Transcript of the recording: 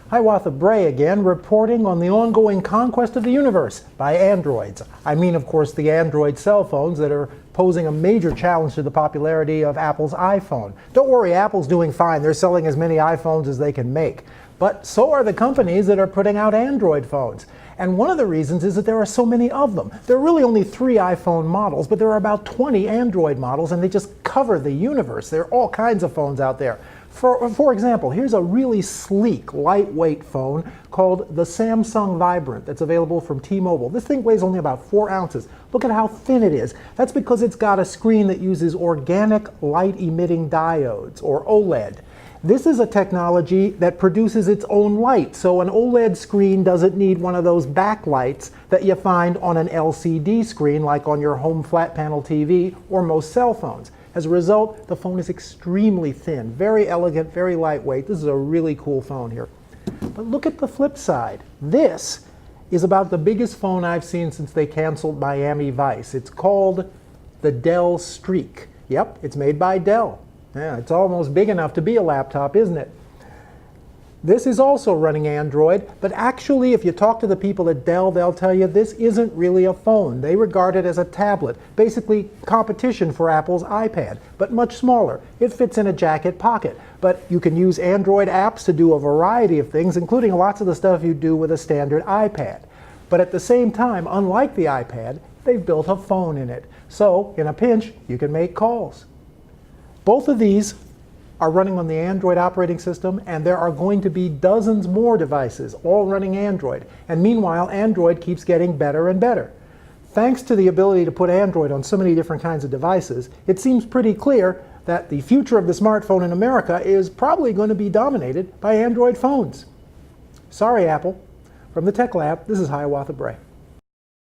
Hiawatha Bray again, reporting on the ongoing conquest of the universe by androids. I mean, of course, the Android cell phones that are posing a major challenge to the popularity of Apple's iPhone. Don't worry, Apple's doing fine. They're selling as many iPhones as they can make. But so are the companies that are putting out Android phones. And one of the reasons is that there are so many of them. There are really only 3 iPhone models, but there are about 20 Android models, and they just cover the universe. There are all kinds of phones out there. For example, here's a really sleek, lightweight phone called the Samsung Vibrant that's available from T-Mobile. This thing weighs only about 4 ounces. Look at how thin it is. That's because it's got a screen that uses organic light-emitting diodes, or OLED. This is a technology that produces its own light, so an OLED screen doesn't need one of those backlights that you find on an LCD screen like on your home flat panel TV or most cell phones. As a result, the phone is extremely thin, very elegant, very lightweight. This is a really cool phone here. But look at the flip side. This is about the biggest phone I've seen since they canceled Miami Vice. It's called the Dell Streak. Yep, it's made by Dell. Yeah, it's almost big enough to be a laptop, isn't it? This is also running Android, but actually if you talk to the people at Dell, they'll tell you this isn't really a phone. They regard it as a tablet, basically competition for Apple's iPad, but much smaller. It fits in a jacket pocket, but you can use Android apps to do a variety of things, including lots of the stuff you do with a standard iPad. But at the same time, unlike the iPad, they've built a phone in it. So, in a pinch, you can make calls. Both of these are running on the Android operating system, and there are going to be dozens more devices all running Android. And meanwhile, Android keeps getting better and better. Thanks to the ability to put Android on so many different kinds of devices, it seems pretty clear that the future of the smartphone in America is probably going to be dominated by Android phones. Sorry, Apple. From the Tech Lab, this is Hiawatha Bray.